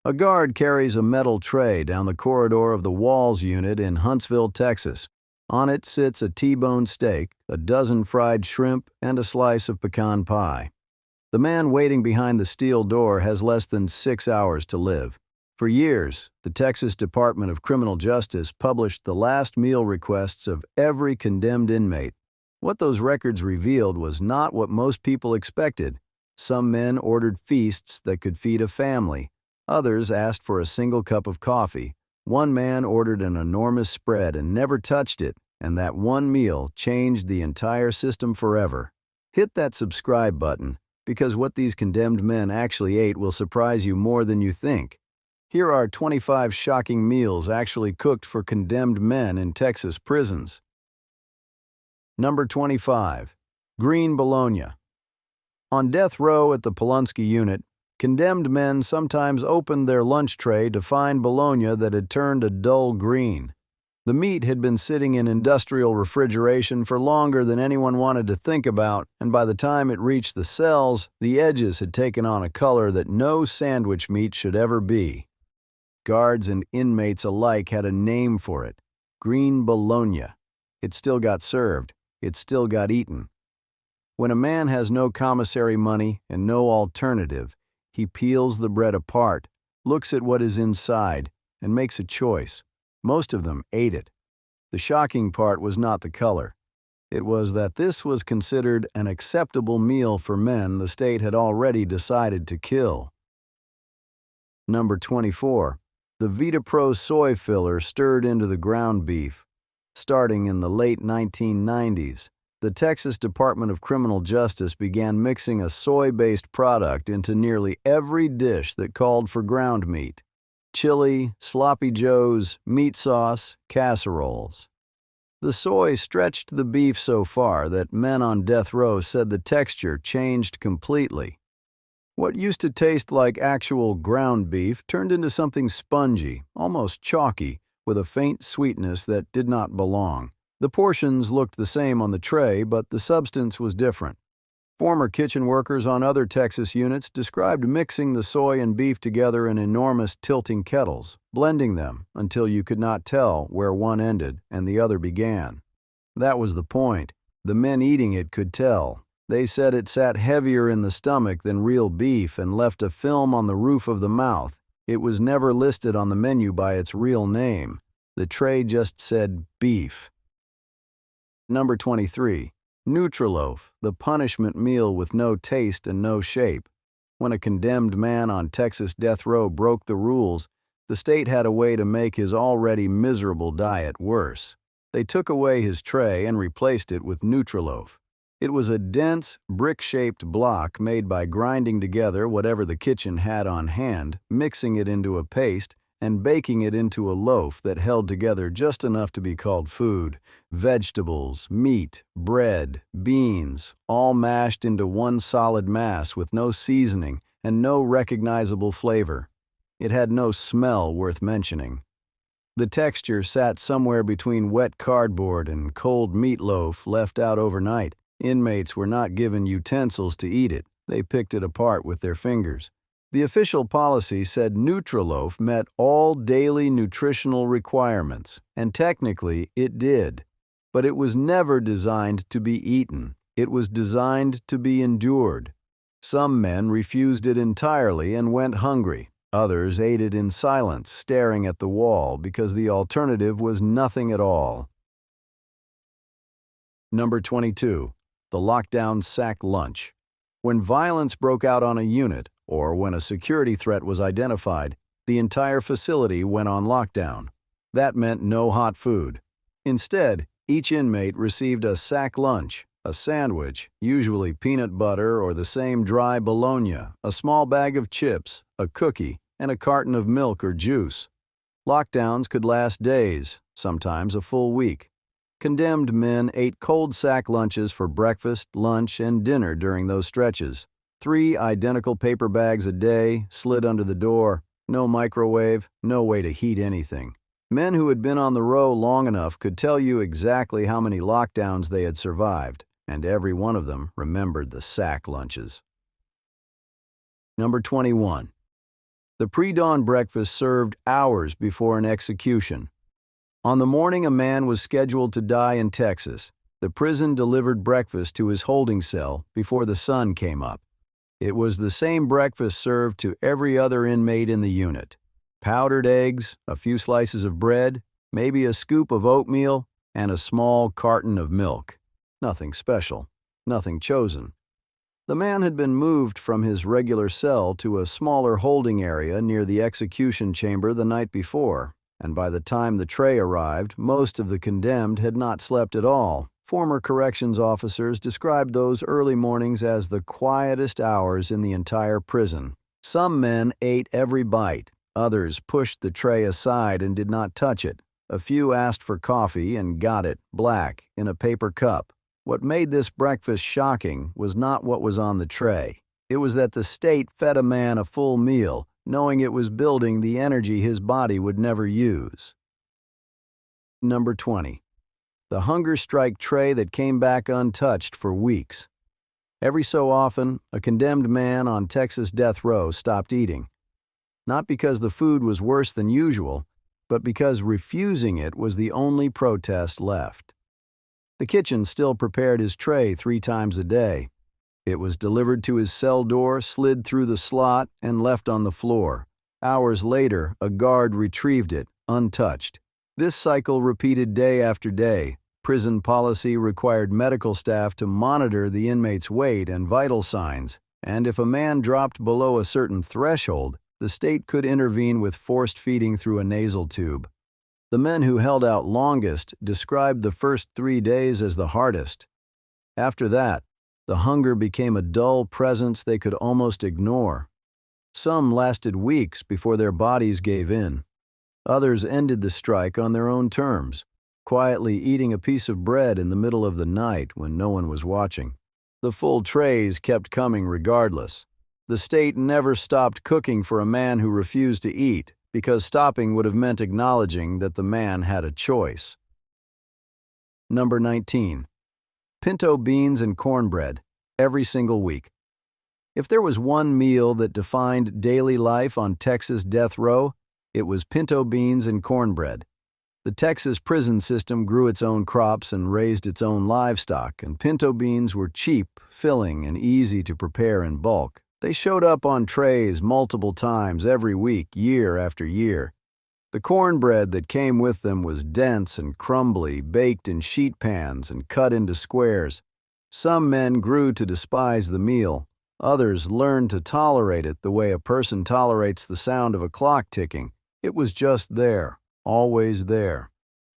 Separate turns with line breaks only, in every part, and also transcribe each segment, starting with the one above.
A guard carries a metal tray down the corridor of the Walls unit in Huntsville, Texas. On it sits a T-bone steak, a dozen fried shrimp, and a slice of pecan pie. The man waiting behind the steel door has less than 6 hours to live. For years, the Texas Department of Criminal Justice published the last meal requests of every condemned inmate. What those records revealed was not what most people expected. Some men ordered feasts that could feed a family. Others asked for a single cup of coffee. One man ordered an enormous spread and never touched it, and that one meal changed the entire system forever. Hit that subscribe button, because what these condemned men actually ate will surprise you more than you think. Here are 25 shocking meals actually cooked for condemned men in Texas prisons. Number 25. Green bologna. On death row at the Pulaski unit, condemned men sometimes opened their lunch tray to find bologna that had turned a dull green. The meat had been sitting in industrial refrigeration for longer than anyone wanted to think about, and by the time it reached the cells, the edges had taken on a color that no sandwich meat should ever be. Guards and inmates alike had a name for it: green bologna. It still got served. It still got eaten. When a man has no commissary money and no alternative, he peels the bread apart, looks at what is inside, and makes a choice. Most of them ate it. The shocking part was not the color. It was that this was considered an acceptable meal for men the state had already decided to kill. Number 24. The VitaPro soy filler stirred into the ground beef. Starting in the late 1990s, the Texas Department of Criminal Justice began mixing a soy-based product into nearly every dish that called for ground meat: chili, sloppy joes, meat sauce, casseroles. The soy stretched the beef so far that men on death row said the texture changed completely. What used to taste like actual ground beef turned into something spongy, almost chalky, with a faint sweetness that did not belong. The portions looked the same on the tray, but the substance was different. Former kitchen workers on other Texas units described mixing the soy and beef together in enormous tilting kettles, blending them until you could not tell where one ended and the other began. That was the point. The men eating it could tell. They said it sat heavier in the stomach than real beef and left a film on the roof of the mouth. It was never listed on the menu by its real name. The tray just said beef. Number 23. Nutriloaf, the punishment meal with no taste and no shape. When a condemned man on Texas death row broke the rules, the state had a way to make his already miserable diet worse. They took away his tray and replaced it with Nutriloaf. It was a dense, brick-shaped block made by grinding together whatever the kitchen had on hand, mixing it into a paste, and baking it into a loaf that held together just enough to be called food: vegetables, meat, bread, beans, all mashed into one solid mass with no seasoning and no recognizable flavor. It had no smell worth mentioning. The texture sat somewhere between wet cardboard and cold meatloaf left out overnight. Inmates were not given utensils to eat it. They picked it apart with their fingers. The official policy said Nutriloaf met all daily nutritional requirements, and technically it did. But it was never designed to be eaten. It was designed to be endured. Some men refused it entirely and went hungry. Others ate it in silence, staring at the wall, because the alternative was nothing at all. Number 22. The lockdown sack lunch. When violence broke out on a unit, or when a security threat was identified, the entire facility went on lockdown. That meant no hot food. Instead, each inmate received a sack lunch, a sandwich, usually peanut butter or the same dry bologna, a small bag of chips, a cookie, and a carton of milk or juice. Lockdowns could last days, sometimes a full week. Condemned men ate cold sack lunches for breakfast, lunch, and dinner during those stretches. 3 identical paper bags a day, slid under the door, no microwave, no way to heat anything. Men who had been on the row long enough could tell you exactly how many lockdowns they had survived, and every one of them remembered the sack lunches. Number 21. The pre-dawn breakfast served hours before an execution. On the morning a man was scheduled to die in Texas, the prison delivered breakfast to his holding cell before the sun came up. It was the same breakfast served to every other inmate in the unit. Powdered eggs, a few slices of bread, maybe a scoop of oatmeal, and a small carton of milk. Nothing special, nothing chosen. The man had been moved from his regular cell to a smaller holding area near the execution chamber the night before, and by the time the tray arrived, most of the condemned had not slept at all. Former corrections officers described those early mornings as the quietest hours in the entire prison. Some men ate every bite, others pushed the tray aside and did not touch it. A few asked for coffee and got it, black, in a paper cup. What made this breakfast shocking was not what was on the tray. It was that the state fed a man a full meal, knowing it was building the energy his body would never use. Number 20. The hunger strike tray that came back untouched for weeks. Every so often, a condemned man on Texas death row stopped eating. Not because the food was worse than usual, but because refusing it was the only protest left. The kitchen still prepared his tray 3 times a day. It was delivered to his cell door, slid through the slot, and left on the floor. Hours later, a guard retrieved it, untouched. This cycle repeated day after day. Prison policy required medical staff to monitor the inmate's weight and vital signs, and if a man dropped below a certain threshold, the state could intervene with forced feeding through a nasal tube. The men who held out longest described the first 3 days as the hardest. After that, the hunger became a dull presence they could almost ignore. Some lasted weeks before their bodies gave in. Others ended the strike on their own terms, quietly eating a piece of bread in the middle of the night when no one was watching. The full trays kept coming regardless. The state never stopped cooking for a man who refused to eat, because stopping would have meant acknowledging that the man had a choice. Number 19. Pinto beans and cornbread, every single week. If there was one meal that defined daily life on Texas death row, it was pinto beans and cornbread. The Texas prison system grew its own crops and raised its own livestock, and pinto beans were cheap, filling, and easy to prepare in bulk. They showed up on trays multiple times every week, year after year. The cornbread that came with them was dense and crumbly, baked in sheet pans and cut into squares. Some men grew to despise the meal. Others learned to tolerate it the way a person tolerates the sound of a clock ticking. It was just there, always there.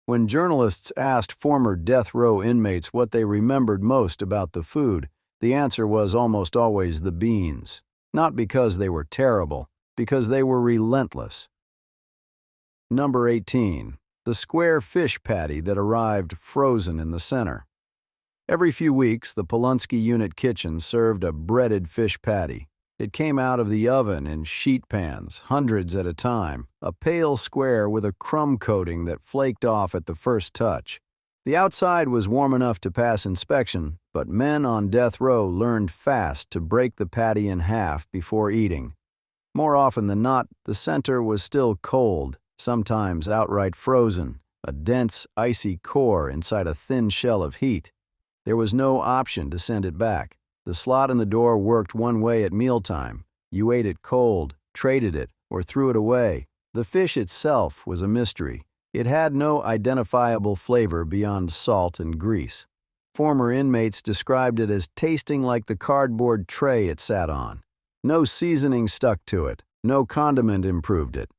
When journalists asked former death row inmates what they remembered most about the food, the answer was almost always the beans. Not because they were terrible, because they were relentless. Number 18. The square fish patty that arrived frozen in the center. Every few weeks, the Polunsky unit kitchen served a breaded fish patty. It came out of the oven in sheet pans, hundreds at a time, a pale square with a crumb coating that flaked off at the first touch. The outside was warm enough to pass inspection, but men on death row learned fast to break the patty in half before eating. More often than not, the center was still cold, sometimes outright frozen, a dense, icy core inside a thin shell of heat. There was no option to send it back. The slot in the door worked one way at mealtime. You ate it cold, traded it, or threw it away. The fish itself was a mystery. It had no identifiable flavor beyond salt and grease. Former inmates described it as tasting like the cardboard tray it sat on. No seasoning stuck to it. No condiment improved it.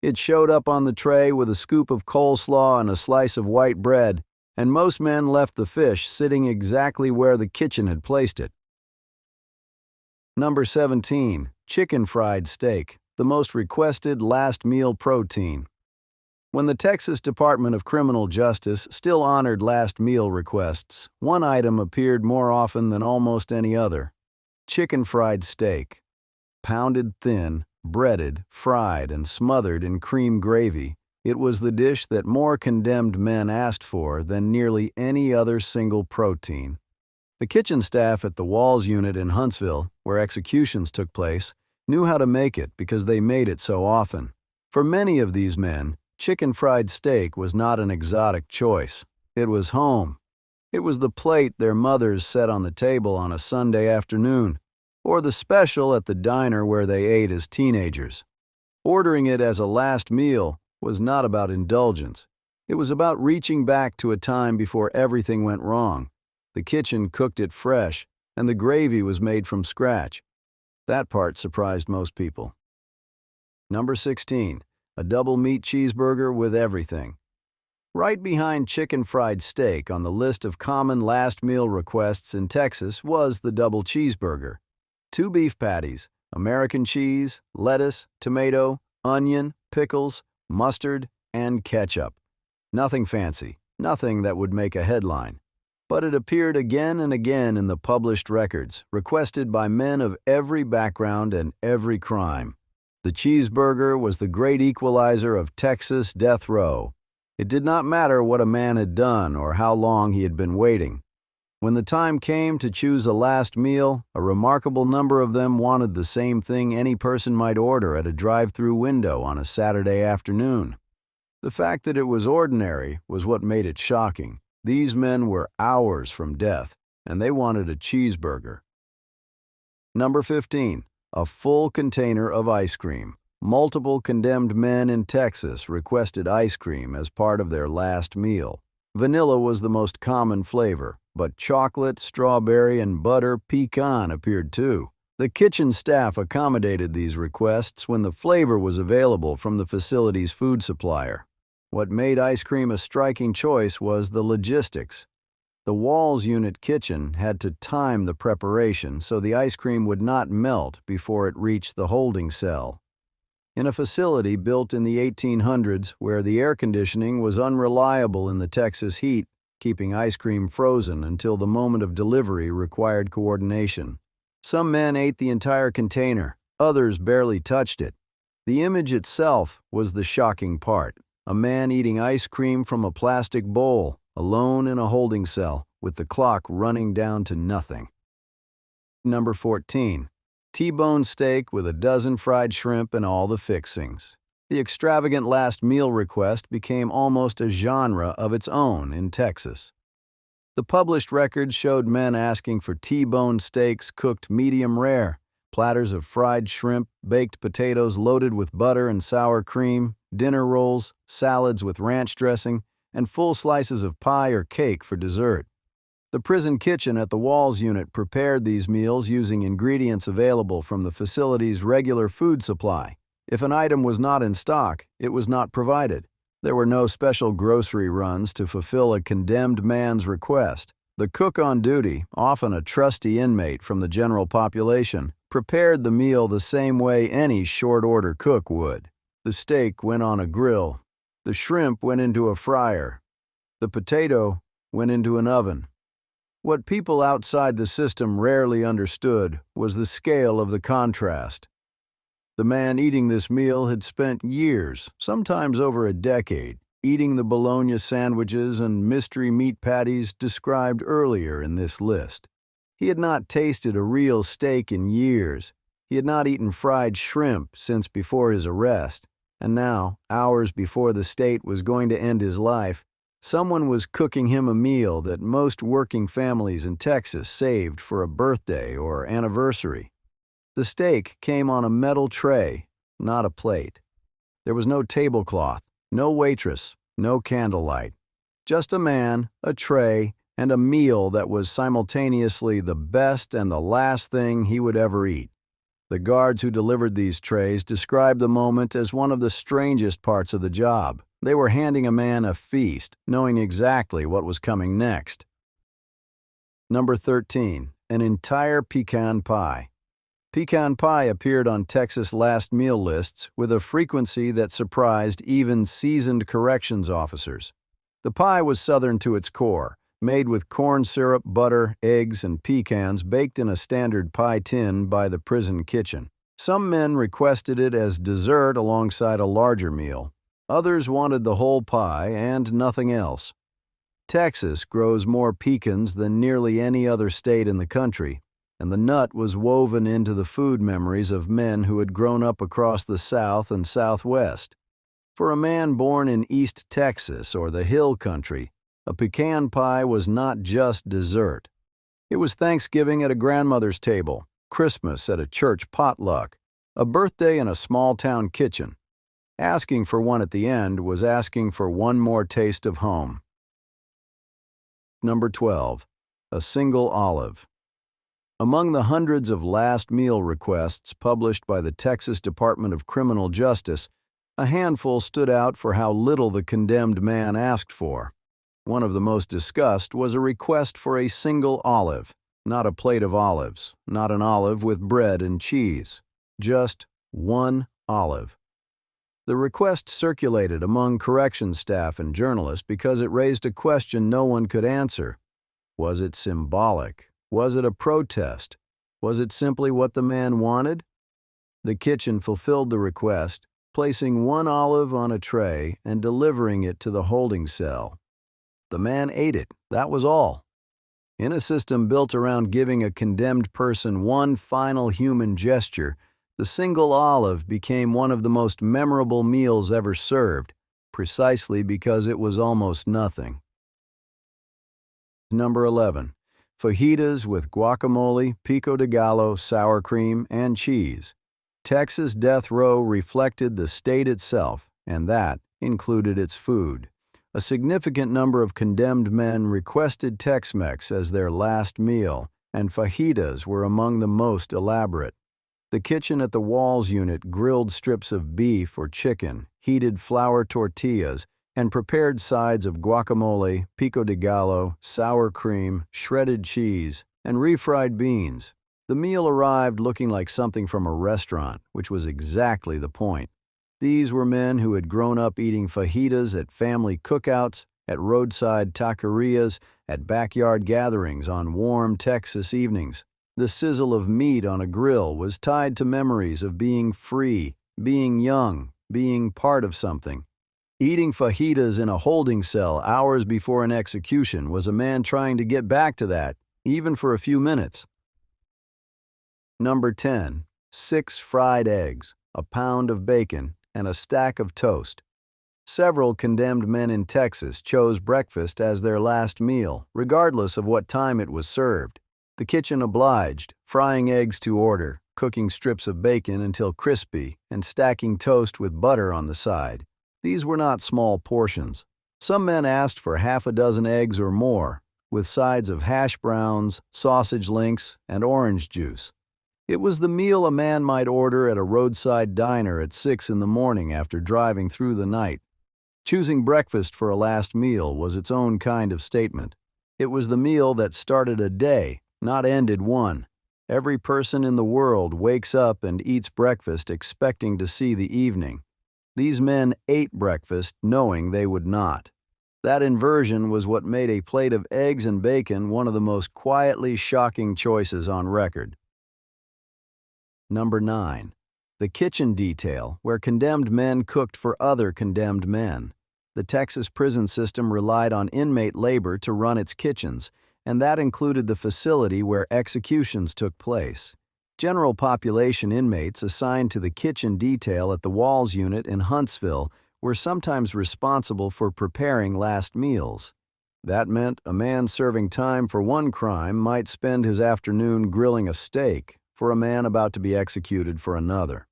It showed up on the tray with a scoop of coleslaw and a slice of white bread, and most men left the fish sitting exactly where the kitchen had placed it. Number 17. Chicken fried steak, the most requested last meal protein. When the Texas Department of Criminal Justice still honored last meal requests, one item appeared more often than almost any other: chicken fried steak. Pounded thin, breaded, fried, and smothered in cream gravy, it was the dish that more condemned men asked for than nearly any other single protein. The kitchen staff at the Walls unit in Huntsville, where executions took place, knew how to make it because they made it so often. For many of these men, chicken fried steak was not an exotic choice. It was home. It was the plate their mothers set on the table on a Sunday afternoon, or the special at the diner where they ate as teenagers. Ordering it as a last meal was not about indulgence. It was about reaching back to a time before everything went wrong. The kitchen cooked it fresh, and the gravy was made from scratch. That part surprised most people. Number 16, a double meat cheeseburger with everything. Right behind chicken fried steak on the list of common last meal requests in Texas was the double cheeseburger. 2 beef patties, American cheese, lettuce, tomato, onion, pickles, mustard, and ketchup. Nothing fancy, nothing that would make a headline. But it appeared again and again in the published records, requested by men of every background and every crime. The cheeseburger was the great equalizer of Texas death row. It did not matter what a man had done or how long he had been waiting. When the time came to choose a last meal, a remarkable number of them wanted the same thing any person might order at a drive-through window on a Saturday afternoon. The fact that it was ordinary was what made it shocking. These men were hours from death, and they wanted a cheeseburger. Number 15, a full container of ice cream. Multiple condemned men in Texas requested ice cream as part of their last meal. Vanilla was the most common flavor, but chocolate, strawberry, and butter pecan appeared too. The kitchen staff accommodated these requests when the flavor was available from the facility's food supplier. What made ice cream a striking choice was the logistics. The Walls Unit kitchen had to time the preparation so the ice cream would not melt before it reached the holding cell. In a facility built in the 1800s where the air conditioning was unreliable in the Texas heat, keeping ice cream frozen until the moment of delivery required coordination. Some men ate the entire container, others barely touched it. The image itself was the shocking part. A man eating ice cream from a plastic bowl, alone in a holding cell, with the clock running down to nothing. Number 14. T-bone steak with a dozen fried shrimp and all the fixings. The extravagant last meal request became almost a genre of its own in Texas. The published records showed men asking for T-bone steaks cooked medium rare, platters of fried shrimp, baked potatoes loaded with butter and sour cream, dinner rolls, salads with ranch dressing, and full slices of pie or cake for dessert. The prison kitchen at the Walls Unit prepared these meals using ingredients available from the facility's regular food supply. If an item was not in stock, it was not provided. There were no special grocery runs to fulfill a condemned man's request. The cook on duty, often a trusty inmate from the general population, prepared the meal the same way any short-order cook would. The steak went on a grill. The shrimp went into a fryer. The potato went into an oven. What people outside the system rarely understood was the scale of the contrast. The man eating this meal had spent years, sometimes over a decade, eating the bologna sandwiches and mystery meat patties described earlier in this list. He had not tasted a real steak in years. He had not eaten fried shrimp since before his arrest. And now, hours before the state was going to end his life, someone was cooking him a meal that most working families in Texas saved for a birthday or anniversary. The steak came on a metal tray, not a plate. There was no tablecloth, no waitress, no candlelight. Just a man, a tray, and a meal that was simultaneously the best and the last thing he would ever eat. The guards who delivered these trays described the moment as one of the strangest parts of the job. They were handing a man a feast, knowing exactly what was coming next. Number 13, an entire pecan pie. Pecan pie appeared on Texas last meal lists with a frequency that surprised even seasoned corrections officers. The pie was Southern to its core, made with corn syrup, butter, eggs, and pecans baked in a standard pie tin by the prison kitchen. Some men requested it as dessert alongside a larger meal. Others wanted the whole pie and nothing else. Texas grows more pecans than nearly any other state in the country, and the nut was woven into the food memories of men who had grown up across the South and Southwest. For a man born in East Texas or the Hill Country, a pecan pie was not just dessert. It was Thanksgiving at a grandmother's table, Christmas at a church potluck, a birthday in a small-town kitchen. Asking for one at the end was asking for one more taste of home. Number 12. A single olive. Among the hundreds of last meal requests published by the Texas Department of Criminal Justice, a handful stood out for how little the condemned man asked for. One of the most discussed was a request for a single olive, not a plate of olives, not an olive with bread and cheese, just one olive. The request circulated among corrections staff and journalists because it raised a question no one could answer. Was it symbolic? Was it a protest? Was it simply what the man wanted? The kitchen fulfilled the request, placing one olive on a tray and delivering it to the holding cell. The man ate it, that was all. In a system built around giving a condemned person one final human gesture, the single olive became one of the most memorable meals ever served, precisely because it was almost nothing. Number 11. Fajitas with guacamole, pico de gallo, sour cream, and cheese. Texas death row reflected the state itself, and that included its food. A significant number of condemned men requested Tex-Mex as their last meal, and fajitas were among the most elaborate. The kitchen at the Walls unit grilled strips of beef or chicken, heated flour tortillas, and prepared sides of guacamole, pico de gallo, sour cream, shredded cheese, and refried beans. The meal arrived looking like something from a restaurant, which was exactly the point. These were men who had grown up eating fajitas at family cookouts, at roadside taquerias, at backyard gatherings on warm Texas evenings. The sizzle of meat on a grill was tied to memories of being free, being young, being part of something. Eating fajitas in a holding cell hours before an execution was a man trying to get back to that, even for a few minutes. Number 10. 6 fried eggs, a pound of bacon, and a stack of toast. Several condemned men in Texas chose breakfast as their last meal, regardless of what time it was served. The kitchen obliged, frying eggs to order, cooking strips of bacon until crispy, and stacking toast with butter on the side. These were not small portions. Some men asked for half a dozen eggs or more, with sides of hash browns, sausage links, and orange juice. It was the meal a man might order at a roadside diner at 6 in the morning after driving through the night. Choosing breakfast for a last meal was its own kind of statement. It was the meal that started a day, not ended one. Every person in the world wakes up and eats breakfast expecting to see the evening. These men ate breakfast knowing they would not. That inversion was what made a plate of eggs and bacon one of the most quietly shocking choices on record. Number 9. The kitchen detail, where condemned men cooked for other condemned men. The Texas prison system relied on inmate labor to run its kitchens, and that included the facility where executions took place. General population inmates assigned to the kitchen detail at the Walls unit in Huntsville were sometimes responsible for preparing last meals. That meant a man serving time for one crime might spend his afternoon grilling a steak for a man about to be executed for another.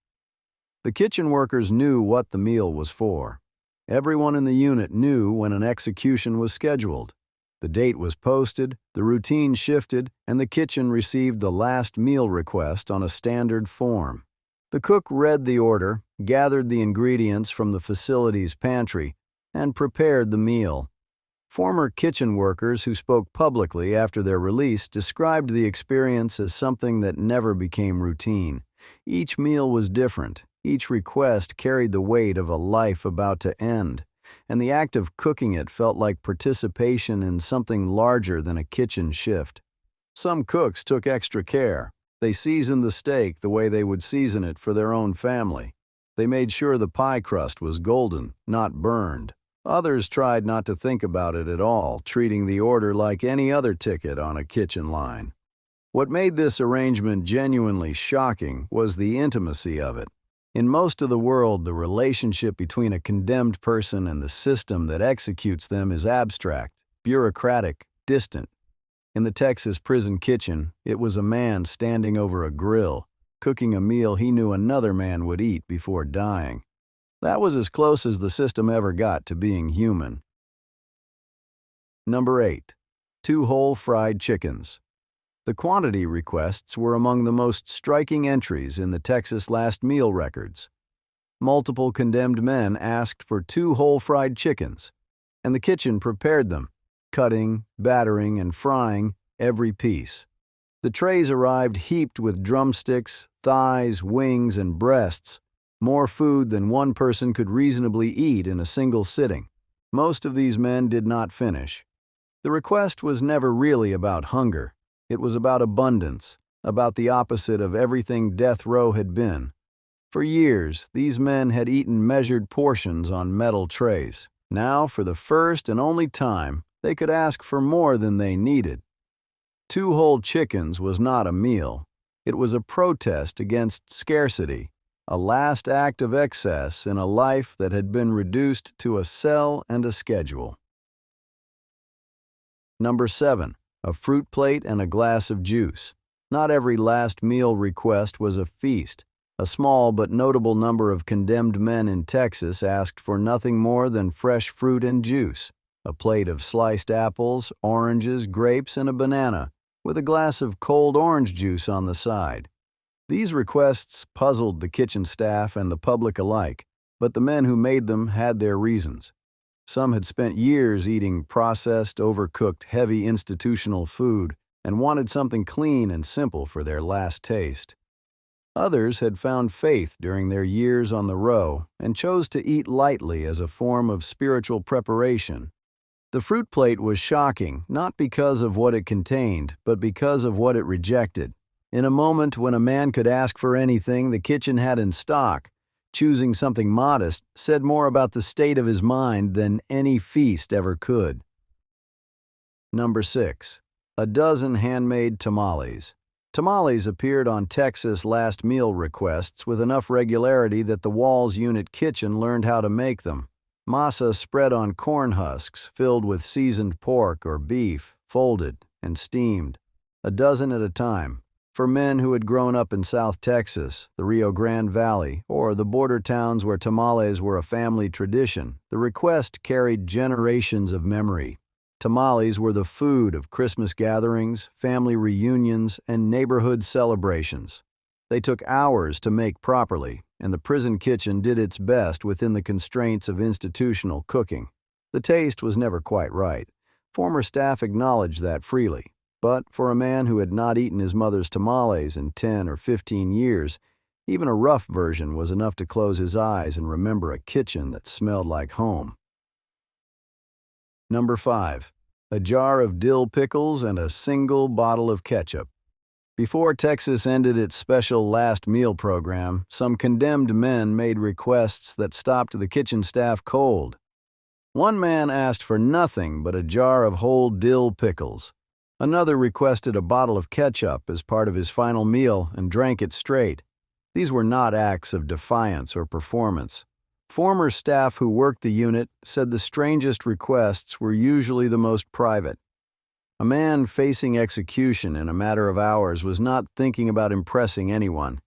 The kitchen workers knew what the meal was for. Everyone in the unit knew when an execution was scheduled. The date was posted, the routine shifted, and the kitchen received the last meal request on a standard form. The cook read the order, gathered the ingredients from the facility's pantry, and prepared the meal. Former kitchen workers who spoke publicly after their release described the experience as something that never became routine. Each meal was different. Each request carried the weight of a life about to end, and the act of cooking it felt like participation in something larger than a kitchen shift. Some cooks took extra care. They seasoned the steak the way they would season it for their own family. They made sure the pie crust was golden, not burned. Others tried not to think about it at all, treating the order like any other ticket on a kitchen line. What made this arrangement genuinely shocking was the intimacy of it. In most of the world, the relationship between a condemned person and the system that executes them is abstract, bureaucratic, distant. In the Texas prison kitchen, it was a man standing over a grill, cooking a meal he knew another man would eat before dying. That was as close as the system ever got to being human. Number 8. 2 whole fried chickens. The quantity requests were among the most striking entries in the Texas last meal records. Multiple condemned men asked for 2 whole fried chickens, and the kitchen prepared them, cutting, battering, and frying every piece. The trays arrived heaped with drumsticks, thighs, wings, and breasts, more food than one person could reasonably eat in a single sitting. Most of these men did not finish. The request was never really about hunger. It was about abundance, about the opposite of everything death row had been. For years, these men had eaten measured portions on metal trays. Now, for the first and only time, they could ask for more than they needed. 2 whole chickens was not a meal. It was a protest against scarcity, a last act of excess in a life that had been reduced to a cell and a schedule. Number 7. A fruit plate and a glass of juice. Not every last meal request was a feast. A small but notable number of condemned men in Texas asked for nothing more than fresh fruit and juice, a plate of sliced apples, oranges, grapes, and a banana, with a glass of cold orange juice on the side. These requests puzzled the kitchen staff and the public alike, but the men who made them had their reasons. Some had spent years eating processed, overcooked, heavy institutional food and wanted something clean and simple for their last taste. Others had found faith during their years on the row and chose to eat lightly as a form of spiritual preparation. The fruit plate was shocking, not because of what it contained, but because of what it rejected. In a moment when a man could ask for anything the kitchen had in stock, choosing something modest said more about the state of his mind than any feast ever could. Number 6. A dozen handmade tamales. Tamales appeared on Texas last meal requests with enough regularity that the Walls Unit kitchen learned how to make them. Masa spread on corn husks filled with seasoned pork or beef, folded and steamed, a dozen at a time. For men who had grown up in South Texas, the Rio Grande Valley, or the border towns where tamales were a family tradition, the request carried generations of memory. Tamales were the food of Christmas gatherings, family reunions, and neighborhood celebrations. They took hours to make properly, and the prison kitchen did its best within the constraints of institutional cooking. The taste was never quite right. Former staff acknowledged that freely. But for a man who had not eaten his mother's tamales in 10 or 15 years, even a rough version was enough to close his eyes and remember a kitchen that smelled like home. Number 5. A jar of dill pickles and a single bottle of ketchup. Before Texas ended its special last meal program, some condemned men made requests that stopped the kitchen staff cold. One man asked for nothing but a jar of whole dill pickles. Another requested a bottle of ketchup as part of his final meal and drank it straight. These were not acts of defiance or performance. Former staff who worked the unit said the strangest requests were usually the most private. A man facing execution in a matter of hours was not thinking about impressing anyone.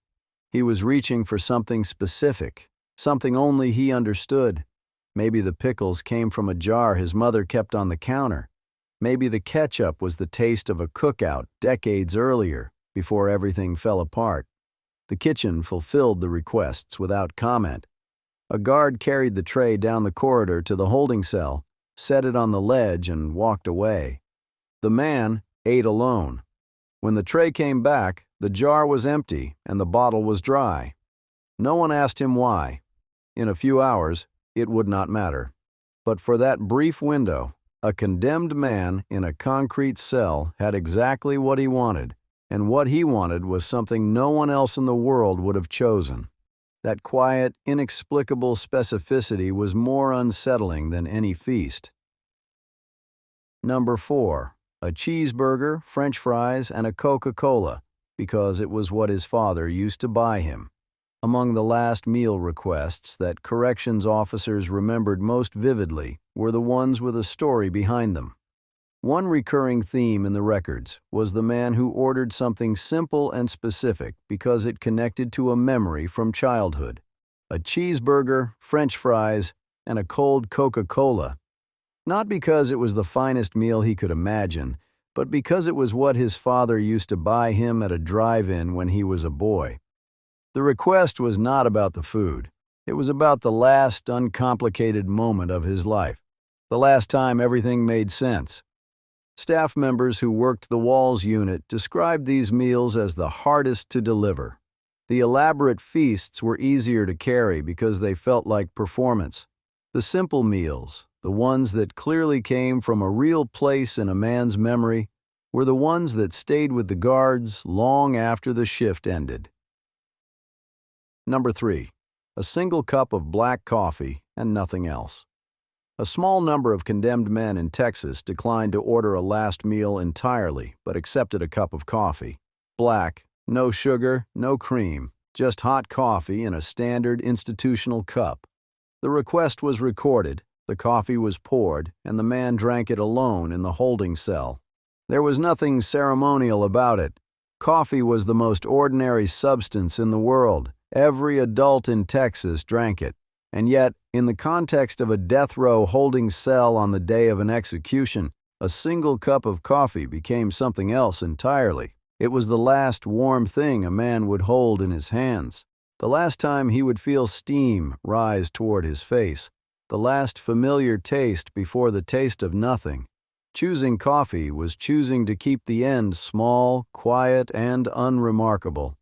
He was reaching for something specific, something only he understood. Maybe the pickles came from a jar his mother kept on the counter. Maybe the ketchup was the taste of a cookout decades earlier, before everything fell apart. The kitchen fulfilled the requests without comment. A guard carried the tray down the corridor to the holding cell, set it on the ledge, and walked away. The man ate alone. When the tray came back, the jar was empty and the bottle was dry. No one asked him why. In a few hours, it would not matter. But for that brief window, a condemned man in a concrete cell had exactly what he wanted, and what he wanted was something no one else in the world would have chosen. That quiet, inexplicable specificity was more unsettling than any feast. Number 4. a cheeseburger, French fries, and a Coca-Cola, because it was what his father used to buy him. Among the last meal requests that corrections officers remembered most vividly were the ones with a story behind them. One recurring theme in the records was the man who ordered something simple and specific because it connected to a memory from childhood: a cheeseburger, French fries, and a cold Coca-Cola. Not because it was the finest meal he could imagine, but because it was what his father used to buy him at a drive-in when he was a boy. The request was not about the food. It was about the last uncomplicated moment of his life, the last time everything made sense. Staff members who worked the walls unit described these meals as the hardest to deliver. The elaborate feasts were easier to carry because they felt like performance. The simple meals, the ones that clearly came from a real place in a man's memory, were the ones that stayed with the guards long after the shift ended. Number 3. A single cup of black coffee and nothing else. A small number of condemned men in Texas declined to order a last meal entirely, but accepted a cup of coffee. Black, no sugar, no cream, just hot coffee in a standard institutional cup. The request was recorded, the coffee was poured, and the man drank it alone in the holding cell. There was nothing ceremonial about it. Coffee was the most ordinary substance in the world. Every adult in Texas drank it. And yet, in the context of a death row holding cell on the day of an execution, a single cup of coffee became something else entirely. It was the last warm thing a man would hold in his hands, the last time he would feel steam rise toward his face, the last familiar taste before the taste of nothing. Choosing coffee was choosing to keep the end small, quiet, and unremarkable.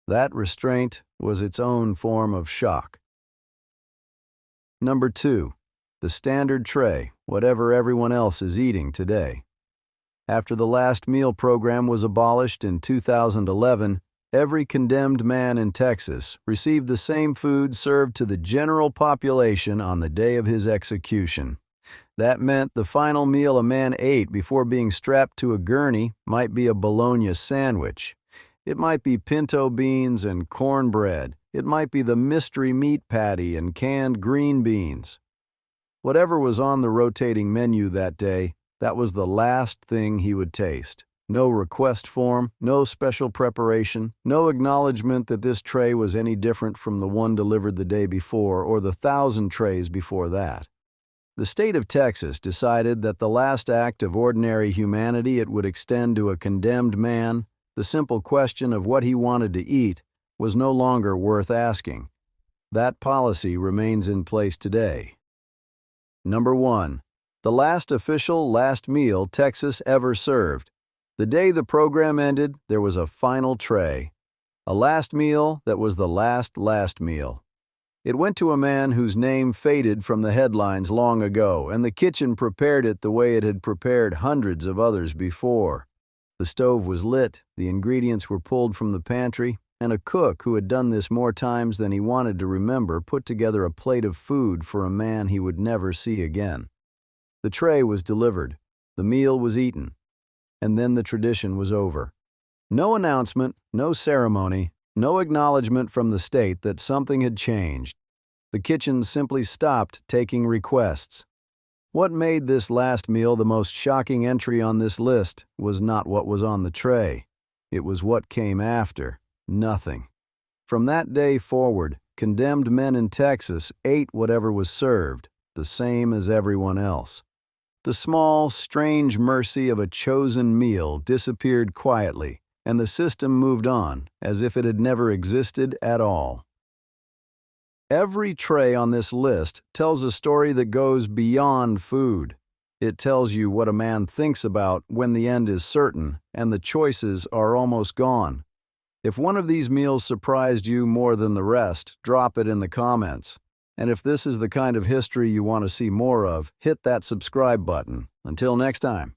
That restraint was its own form of shock. Number 2. The standard tray, whatever everyone else is eating today. After the last meal program was abolished in 2011, every condemned man in Texas received the same food served to the general population on the day of his execution. That meant the final meal a man ate before being strapped to a gurney might be a bologna sandwich. It might be pinto beans and cornbread. It might be the mystery meat patty and canned green beans. Whatever was on the rotating menu that day, that was the last thing he would taste. No request form, no special preparation, no acknowledgement that this tray was any different from the one delivered the day before or the 1,000 trays before that. The state of Texas decided that the last act of ordinary humanity it would extend to a condemned man, the simple question of what he wanted to eat, was no longer worth asking. That policy remains in place today. Number 1. The last official last meal Texas ever served. The day the program ended, there was a final tray. A last meal that was the last meal. It went to a man whose name faded from the headlines long ago, and the kitchen prepared it the way it had prepared hundreds of others before. The stove was lit, the ingredients were pulled from the pantry, and a cook who had done this more times than he wanted to remember put together a plate of food for a man he would never see again. The tray was delivered, the meal was eaten, and then the tradition was over. No announcement, no ceremony, no acknowledgement from the state that something had changed. The kitchen simply stopped taking requests. What made this last meal the most shocking entry on this list was not what was on the tray. It was what came after. Nothing. From that day forward, condemned men in Texas ate whatever was served, the same as everyone else. The small, strange mercy of a chosen meal disappeared quietly, and the system moved on as if it had never existed at all. Every tray on this list tells a story that goes beyond food. It tells you what a man thinks about when the end is certain and the choices are almost gone. If one of these meals surprised you more than the rest, drop it in the comments. And if this is the kind of history you want to see more of, hit that subscribe button. Until next time.